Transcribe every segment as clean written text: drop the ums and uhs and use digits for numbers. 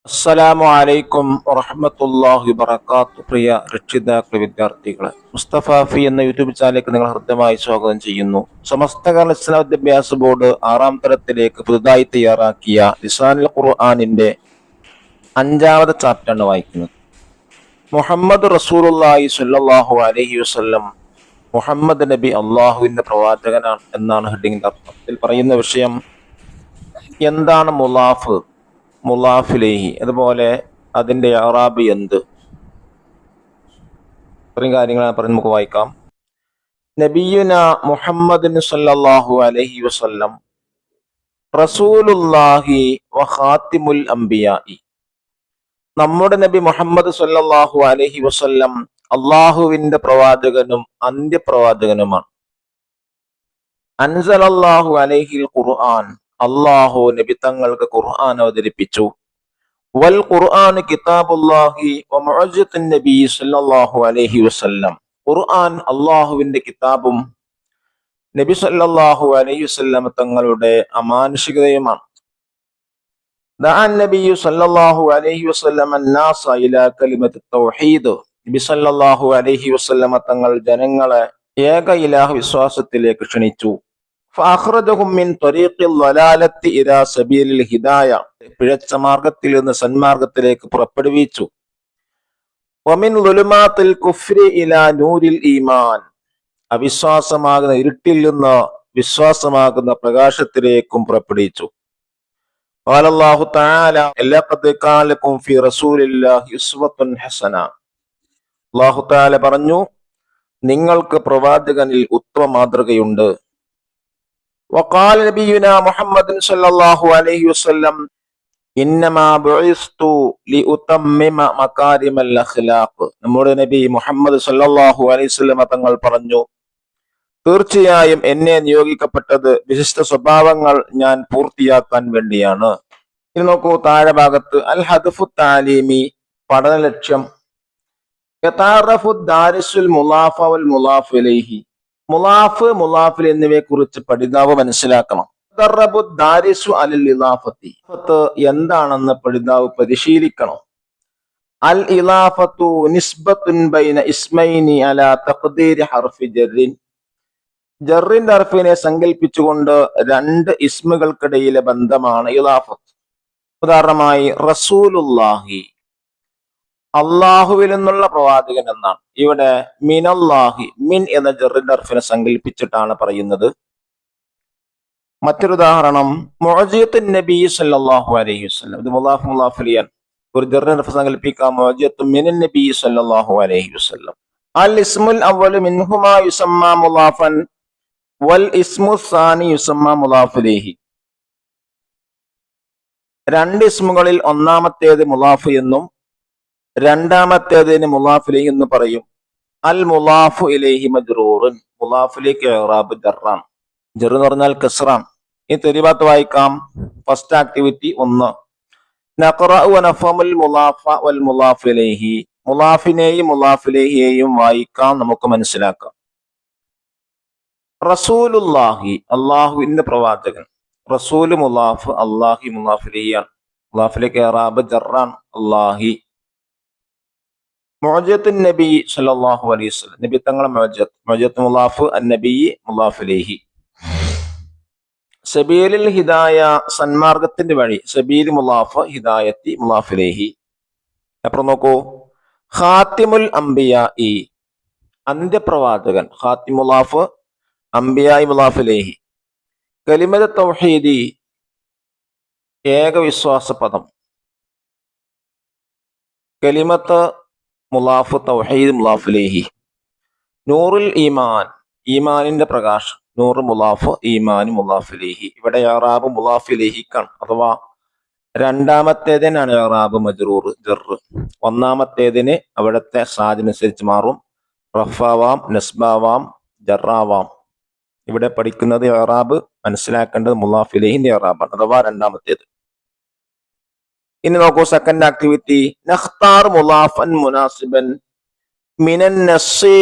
അസ്സലാമു അലൈക്കും വറഹ്മത്തുള്ളാഹി വബറകാതുഹു. പ്രിയ രക്ഷിതാക്കളെ, വിദ്യാർത്ഥികളെ, മുസ്തഫാഫി എന്ന യൂട്യൂബ് ചാനലിലേക്ക് നിങ്ങൾ ഹൃദ്യമായി സ്വാഗതം ചെയ്യുന്നു. സമസ്ത കേരള ഇസ്ലാം വിദ്യാഭ്യാസ ബോർഡ് 6ാം തരത്തിലേക്ക് പുതുതായി തയ്യാറാക്കിയ ലിസാനുൽ ഖുർആനിന്റെ 5ാമത്തെ ചാപ്റ്ററാണ് വായിക്കുന്നത്. മുഹമ്മദ് റസൂലുള്ളാഹി സ്വല്ലല്ലാഹു അലൈഹി വസല്ലം, മുഹമ്മദ് നബി അള്ളാഹുവിന്റെ പ്രവാചകനാണ് എന്നാണ് ഹെഡിങ്ങിന്റെ അർത്ഥം. ഇതിൽ പറയുന്ന വിഷയം എന്താണ് മുലാഫ്, മുലാഫിലേഹി, അതുപോലെ അതിന്റെ അറാബ് എന്ത്, ഇത്രയും കാര്യങ്ങളാണ് പറഞ്ഞ് നമുക്ക് വായിക്കാം. നബിയുന മുഹമ്മദിൻ സല്ലല്ലാഹു അലൈഹി വസല്ലം റസൂലുള്ളാഹി വഖാതിമുൽ അംബിയാഇ. നമ്മുടെ നബി മുഹമ്മദ് സല്ലല്ലാഹു അലൈഹി വസല്ലം അള്ളാഹുവിന്റെ പ്രവാചകനും അന്ത്യപ്രവാചകനുമാണ്. അൻസലല്ലാഹു അലൈഹിൽ ഖുർആൻ, അള്ളാഹു നബി തങ്ങൾക്ക് ഖുർആൻ അവതരിപ്പിച്ചു. വൽ ഖുർആൻ കിതാബുല്ലാഹി വ മുഅ്ജിത്തുൻ നബി സല്ലല്ലാഹു അലൈഹി വസല്ലം. ഖുർആൻ അള്ളാഹുവിന്റെ കിതാബും നബി സല്ലല്ലാഹു അലൈഹി വസല്ലം തങ്ങളുടെ അമാനുഷികതയുമാണ്. ദഅൻ നബി സല്ലല്ലാഹു അലൈഹി വസല്ലം അന്നാസ ഇലാ കലിമത്തി തൗഹീദ്. നബി സല്ലല്ലാഹു അലൈഹി വസല്ലം തങ്ങൾ ജനങ്ങളെ ഏക ഇലാഹ വിശ്വാസത്തിലേക്ക് ക്ഷണിച്ചു. ഫഅഖ്റജഹും മിൻ ത്വരീഖിൽ ളലാലത്തി ഇലാ സബീലിൽ ഹിദായ. പിഴച്ച മാർഗത്തിൽ നിന്ന് സന്മാർഗത്തിലേക്ക് പുറപ്പെടുവിച്ചു. വമിൻ ളുലുമാത്തിൽ കുഫ്രി ഇലാ നൂരിൽ ഈമാൻ. അവിശ്വാസമാകുന്ന ഇരുട്ടിൽ നിന്ന് വിശ്വാസമാകുന്ന പ്രകാശത്തിലേക്കും പുറപ്പെടുവിച്ചു. ഖാലല്ലാഹു തആല ലഖദ് കാന ലക്കും ഫീ റസൂലില്ലാഹി ഉസ്വത്തുൻ ഹസന. അല്ലാഹു തആല പറഞ്ഞു, നിങ്ങൾക്ക് പ്രവാചകനിൽ ഉത്തമ മാതൃകയുണ്ട്. വഖാല നബിയുനാ മുഹമ്മദ് സല്ലല്ലാഹു അലൈഹി വസല്ലം ഇന്നമാ ബുഇസ്തു ലിഉതമ്മിമ മകാരിമൽ അഖ്ലാഖ്. നമ്മുടെ നബി മുഹമ്മദ് സല്ലല്ലാഹു അലൈഹി വസല്ലം തങ്ങൾ പറഞ്ഞു, തീർച്ചയായും എന്നെ നിയോഗിക്കപ്പെട്ടത് വിശിഷ്ട സ്വഭാവങ്ങൾ ഞാൻ പൂർത്തിയാക്കാൻ വേണ്ടിയാണ്. ഇനി നോക്കൂ, താഴെ ഭാഗത്ത് അൽ ഹദഫു താലീമി, പഠന ലക്ഷ്യം. യതഅറഫു ദാരിസുൽ മുലാഫ വൽ മുലാഫ് ഇലൈഹി. മുലാഫ്, മുലാഫിൽ എന്നിവയെ കുറിച്ച് പഠിതാവ് മനസ്സിലാക്കണം. ദാരിസു അലൽ ഇലാഫത്തി. എന്താണെന്ന് പഠിതാവ് പരിശീലിക്കണം. അൽ ഇലാഫത്തു നിസ്ബത്തുൻ ബൈന ഇസ്മൈനി അലാ തഖ്ദീരി ഹർഫി ജർറിൻ. ജറിന്റെ ഹർഫിനെ സങ്കല്പിച്ചുകൊണ്ട് രണ്ട് ഇസ്മുകൾക്കിടയിലെ ബന്ധമാണ് ഇലാഫത്ത്. ഉദാഹരണമായി റസൂലുള്ളാഹി, അള്ളാഹുവിൽ നിന്നുള്ള പ്രവാചകൻ എന്നാണ്. ഇവിടെ മിനല്ലാഹി, മിൻ എന്ന ജറിന്റെ ഹർഫിനെ സങ്കല്പിച്ചിട്ടാണ് പറയുന്നത്. മറ്റൊരു ഉദാഹരണം മുഅ്ജിത്തുൻ നബി സല്ലല്ലാഹു അലൈഹി വസല്ലം. ഇത് മുലാഫ് മുലാഫിലിയാൻ. ഒരു ജറിന്റെ ഹർഫ് സങ്കല്പിക്കാം, മുഅ്ജിത്തുൻ മിനൻ നബി സല്ലല്ലാഹു അലൈഹി വസല്ലം. അൽ ഇസ്മുൽ അവ്വലു മിൻഹുമാ യുസമ്മാ മുലാഫൻ വൽ ഇസ്മു സാനി യുസമ്മാ മുലാഫിലേഹി. രണ്ട് ഇസ്മുകളിൽ ഒന്നാമത്തേത് മുലാഫ് എന്നും രണ്ടാമത്തേതിന് മുലാഫിലേഹി എന്ന് പറയും. അൽ മുലാഫു ഇലൈഹി മജ്റൂറുൻ. മുലാഫിലേക്ക് ഇഅ്റാബ് ജറാൻ. ജർ എന്ന് പറഞ്ഞാൽ കസ്റാൻ. ഈ തെരിബാത്ത് വായിക്കാം. First activity 1. നഖറഉ വ നഫഹമുൽ മുലാഫ വൽ മുലാഫ് ഇലൈഹി. മുലാഫിനെയും മുലാഫിലേഹിയെയും വായിക്കാം, നമുക്ക് മനസ്സിലാക്കാം. റസൂലുള്ളാഹി, അള്ളാഹുവിന്റെ പ്രവാചകൻ. റസൂല് മുലാഫ്, അള്ളാഹി മുലാഫിലേഹിയാണ്. മുലാഫിലേക്ക് ഇഅ്റാബ് ജറാൻ, അള്ളാഹി. മുഅ്ജിത്തുൻ നബി സല്ലല്ലാഹു അലൈഹി വസല്ലം, നബി തങ്ങളെ മുഅ്ജിത്ത്. മുഅ്ജിത്ത് മുലാഫ്, അന്നബി മുലാഫ് ഇലൈഹി. സബീലുൽ ഹിദായ, സന്മാർഗത്തിന്റെ വഴി. സബീൽ മുലാഫ്, ഹിദായത്തി മുലാഫ് ഇലൈഹി. അപ്പുറം നോക്കൂ, ഖാതിമുൽ അംബിയാഇ, അന്ത്യപ്രവാചകൻ. ഖാതിം മുലാഫ്, അംബിയാഇ മുലാഫ് ഇലൈഹി. കലിമത്ത് തൗഹീദി, ഏകവിശ്വാസ പദം. കലിമത്ത് മുലാഫ്, തൗഹീദ് മുലാഫ് ഇലൈഹി. നൂറുൽ ഈമാൻ, ഈമാനിന്റെ പ്രകാശം. നൂറ് മുലാഫ്, ഈമാൻ മുലാഫ് ഇലൈഹി. ഇവിടെ ഇഅ്റാബ് മുലാഫ് ഇലൈഹിക്കാണ്, അഥവാ രണ്ടാമത്തേതിനാണ് ഇഅ്റാബ് മജ്റൂർ, ജർ. ഒന്നാമത്തേതിന് അവിടുത്തെ സാദിനനുസരിച്ച് മാറും. റഫാവാം, നസ്ബാവാം, ജറാവാം. ഇവിടെ പഠിക്കുന്നത് ഇഅ്റാബ് മനസ്സിലാക്കേണ്ടത് മുലാഫ് ഇലൈഹിന്റെ ഇഅ്റാബാണ്, അഥവാ രണ്ടാമത്തേത്. ഇനി നോക്കൂ, സെക്കൻഡ് ആക്ടിവിറ്റി. നഖ്താർ മുലാഫൻ മുനാസിബൻ മിനൻ നസ്സി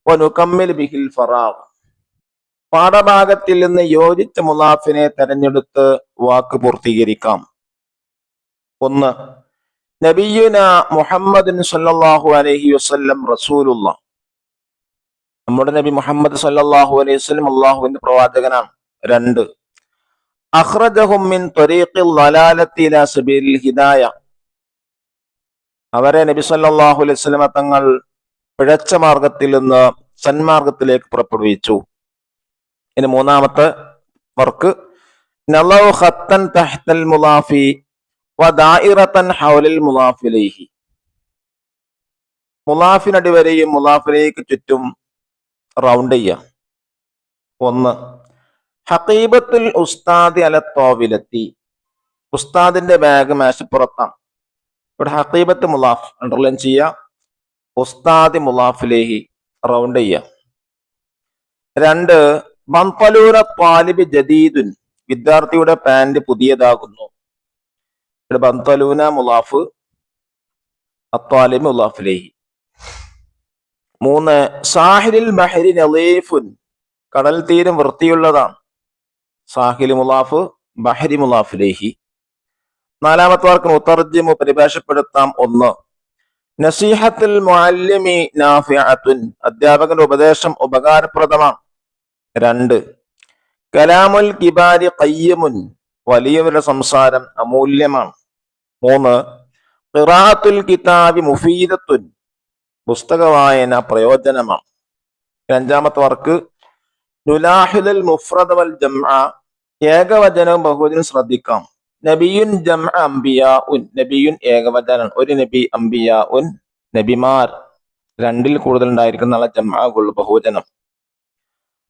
വനുകമ്മിൽ ബിഹിൽ ഫറാഗ്. പാഠഭാഗത്തിൽ നിന്ന് യോജിച്ച മുലാഫിനെ തെരഞ്ഞെടുത്ത് വാക്ക് പൂർത്തീകരിക്കാം. 1. നബിയുന മുഹമ്മദ് സല്ലല്ലാഹു അലൈഹി വസല്ലം റസൂലുള്ള, നമ്മുടെ നബി മുഹമ്മദ് സല്ലല്ലാഹു അലൈഹി വസല്ലം അള്ളാഹുവിന്റെ പ്രവാചകനാണ്. 2 അഖ്റജഹും മിൻ ത്വരീഖിൽ ളലാലത്തി ഇലാ സബീലിൽ ഹിദായ, അവരെ നബി സല്ലല്ലാഹു അലൈഹി വസല്ലം തങ്ങൾ പിഴച്ച മാർഗത്തിൽ നിന്ന് സന്മാർഗത്തിലേക്ക് പുറപ്പെടുവിച്ചു. ഇനി 3-ാമത്തെ വർക്ക് നളൗ ഖത്തൻ തഹ്തൽ മുളാഫി വദായിറതൻ ഹൗലൽ മുളാഫി ഇലൈഹി, മുളാഫിനടിവരെയും മുളാഫിലേക്ക് ചുറ്റും റൗണ്ട് ചെയ്യുക. 1 ഹഖീബത്തുൽ ഉസ്താദി അല തോവിലെത്തി, ഉസ്താദിന്റെ ബാഗ് മേശപ്പുറത്താണ്. ഇവിടെ ഹഖീബത്ത് മുളാഫ് അണ്ടർലൈൻ ചെയ്യുക, ഉസ്താദി മുളാഫിലേഹി റൗണ്ട് ചെയ്യുക. 2 ബൻതലൂന ത്വാലിബ് ജദീദുൻ, വിദ്യാർത്ഥിയുടെ പാന്റ് പുതിയതാകുന്നു. ഇവിടെ ബൻതലൂന മുളാഫ്, അത്വാലിബ് മുളാഫിലേഹി. 3 സാഹിലിൽ ബഹരി നളീഫുൻ, കടൽ തീരം വൃത്തിയുള്ളതാണ്. സാഹിൽ മുളാഫ്, ബഹരി മുളാഫിലേഹി. 4-ാമത്തെ വാക്ക് മുതർജിമു, പരിഭാഷപ്പെടുത്താം. 1 നസീഹത്തുൽ മുഅല്ലിമി നാഫിഅത്തുൻ, അധ്യാപകന്റെ ഉപദേശം ഉപകാരപ്രദമാണ്. 2 കലാമുൽ കിബാരി ഖയ്യിമുൻ, വലിയവരുടെ സംസാരം അമൂല്യമാണ്. 3 ഖിറാഅത്തുൽ കിതാബി മുഫീദത്തുൻ, പുസ്തക വായന പ്രയോജനമാണ്. 5-ാമത്തെ വർക്ക് നുലാഹിദുൽ മുഫ്രദ വൽ ജംഅ, ഏകവചനവും ബഹുവചനവും ശ്രദ്ധിക്കാം. നബിയുൻ ജംഅ അംബിയാഉൻ, നബിയുൻ ഏകവചനം, ഒരു നബി, അംബിയാഉൻ നബിമാർ, 2-ൽ കൂടുതൽ ഉണ്ടായിരിക്കുന്ന ജംഅ ബഹുവചനം.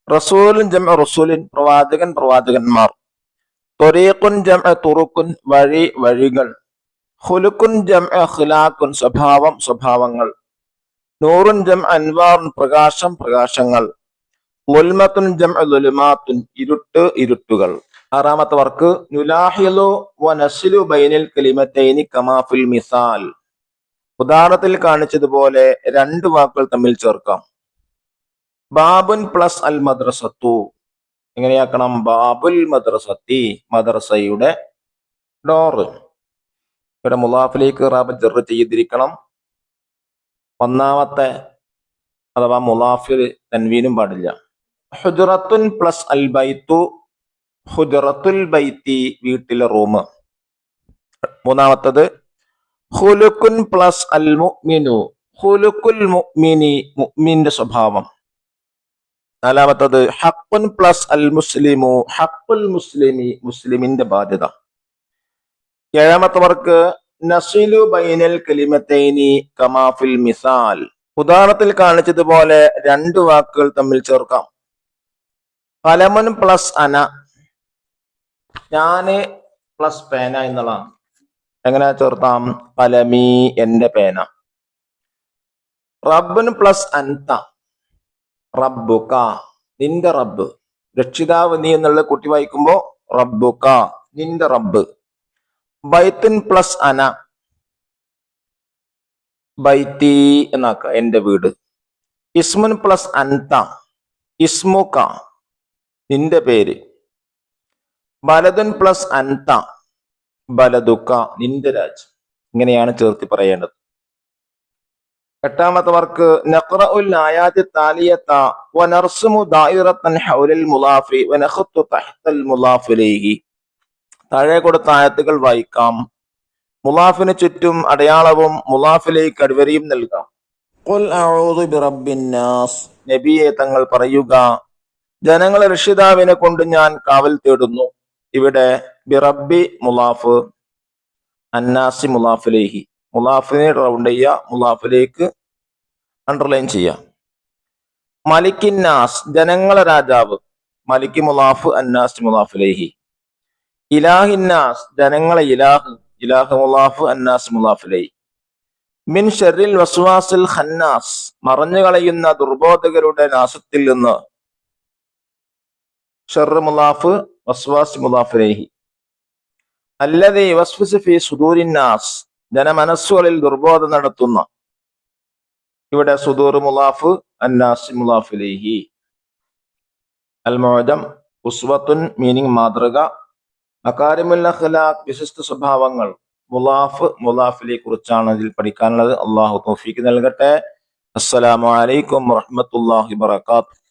റസൂലുൻ ജംഅ റസൂലിൻ, പ്രവാചകൻ പ്രവാചകന്മാർ. ത്വരീഖുൻ ജംഅ തുറുക്കുൻ, വഴി വഴികൾ. ഖുലുഖുൻ ജംഅ ഖിലാഖുൻ, സ്വഭാവം സ്വഭാവങ്ങൾ. നൂറുൻ ജംഅ അൻവാറുൻ, പ്രകാശം പ്രകാശങ്ങൾ. ളുൽമത്തുൻ ജംഅ ളുലുമാത്തുൻ, ഇരുട്ട് ഇരുട്ടുകൾ. 6-ാമത്തെ വർക്ക് നുലാഹിലു വനസ്ലു ബൈനൽ കലിമത്തൈനി കമാ ഫിൽ മിസാൽ, ഉദാഹരണത്തിൽ കാണിച്ചതുപോലെ 2 വാക്കുകൾ തമ്മിൽ ചേർക്കാം. ബാബുൻ പ്ലസ് അൽ മദ്രസത്തു, എങ്ങനെയാക്കണം? ബാബുൽ മദ്രസത്തി, മദ്രസയുടെ ഡോറ്. ഇവിടെ മുളാഫിലേക്ക് റാബ് ജർ ചെയ്തിരിക്കണം. 1-ാമത്തെ അഥവാ മുളാഫിൽ തൻവീനും പാടില്ല. ഹുജറത്തുൻ പ്ലസ് അൽ ബൈത്തു, ഹുജറത്തുൽ ബൈത്തി, വീട്ടിലെ റൂം. 3-ാമത്തത് ഖുലുഖുൻ പ്ലസ് അൽ മുഅ്മിനു, ഖുലുഖുൽ മുഅ്മിനി, മുഅ്മിന്റെ സ്വഭാവം. 4-ാമത്തത് ഹഖ്ഖുൻ പ്ലസ് അൽ മുസ്ലിമു, ഹഖ്ഖുൽ മുസ്ലിമി, മുസ്ലിമിന്റെ ബാധ്യത. 7-ാമത്തെ വർക്ക് നസിലു ബൈനൽ കലിമത്തൈനി കമാ ഫിൽ മിസാൽ, ഉദാഹരണത്തിൽ കാണിച്ചതുപോലെ 2 വാക്കുകൾ തമ്മിൽ ചേർക്കാം. കലമുൻ പ്ലസ് അന, ഞാന് പ്ലസ് പേന എന്നുള്ളതാണ്. എങ്ങനെ ചേർത്താം? കലമി, എന്റെ പേന. റബ്ബുൻ പ്ലസ് അൻത, റബ്ബുക, നിന്റെ റബ്ബ്. രക്ഷിതാവ് നീ എന്നുള്ള കുട്ടി വായിക്കുമ്പോ റബ്ബുക, നിന്റെ റബ്ബ്. ബൈത്തുൻ പ്ലസ് അന, ബൈത്തി എന്നാക്ക, എന്റെ വീട്. ഇസ്മുൻ പ്ലസ് അൻത, ഇസ്മുക, നിന്റെ പേര്. ബലദുൻ പ്ലസ് അൻത, ബലദുക, നിന്റെ രാജ്യം. ഇങ്ങനെയാണ് ചേർത്തി പറയേണ്ടത്. 8-ാമത്തെ വർക്ക് നഖ്റഉൽ ആയാതി താലിയത വനർസുമു ദായിറതൻ ഹൗലൽ മുളാഫി വനഖത്തു തഹ്തൽ മുളാഫി ഇലൈഹി, താഴെ കൊടുത്ത ആയത്തുകൾ വായിക്കാം. മുളാഫിന് ചുറ്റും അടയാളവും മുളാഫിലേക്ക് അടിവരയും നൽകാം. ഖുൽ അഊദു ബിറബ്ബിൻ നാസ്, നബിയെ തങ്ങൾ പറയുക, ജനങ്ങളെ രക്ഷിതാവിനെ കൊണ്ട് ഞാൻ കാവൽ തേടുന്നു. ഇവിടെ ബിറബ്ബി മുളാഫ്, അന്നാസി മുളാഫിലേഹി, മുളാഫിനെ റൗണ്ട് ചെയ്യുക, മുളാഫിലേക്ക് അണ്ടർലൈൻ ചെയ്യുക. മലിക്കിന്നാസ്, ജനങ്ങളെ രാജാവ്, മലിക്കി മുളാഫ്, അന്നാസി മുളാഫിലേഹി. ഇലാഹിന്നാസ്, ജനങ്ങളെ ഇലാഹ്, ഇലാഹ് മുളാഫ്, അന്നാസി മുളാഫിലേഹി. മിൻ ഷർറിൽ വസ്വാസിൽ ഖന്നാസ്, മറഞ്ഞു കളയുന്ന ദുർബോധകരുടെ നാശത്തിൽ നിന്ന്. ഷർറ് മുളാഫ്, വസ്വാസ് മുളാഫിലേഹി. അല്ലദീ വസ്വസു ഫീ സുദൂരിന്നാസ്, ജനമനസ്സുകളിൽ ദുർബോധം നടത്തുന്ന. ഇവിടെ സുദൂർ മുളാഫ്, അന്നാസി മുളാഫിലേഹി. അൽ മുഅ്ജം ഉസ്വത്തുൻ മീനിങ് മാതൃക, മകാരിമുൽ അഖ്ലാഖ് വിശിഷ്ട സ്വഭാവങ്ങൾ, മുലാഫിലെ കുറിച്ചാണ് ഇതിൽ പഠിക്കാനുള്ളത്. അള്ളാഹു തൗഫീഖ് നൽകട്ടെ. അസ്സലാമു അലൈക്കും വറഹ്മത്തുള്ളാഹി വബറകാതുഹു.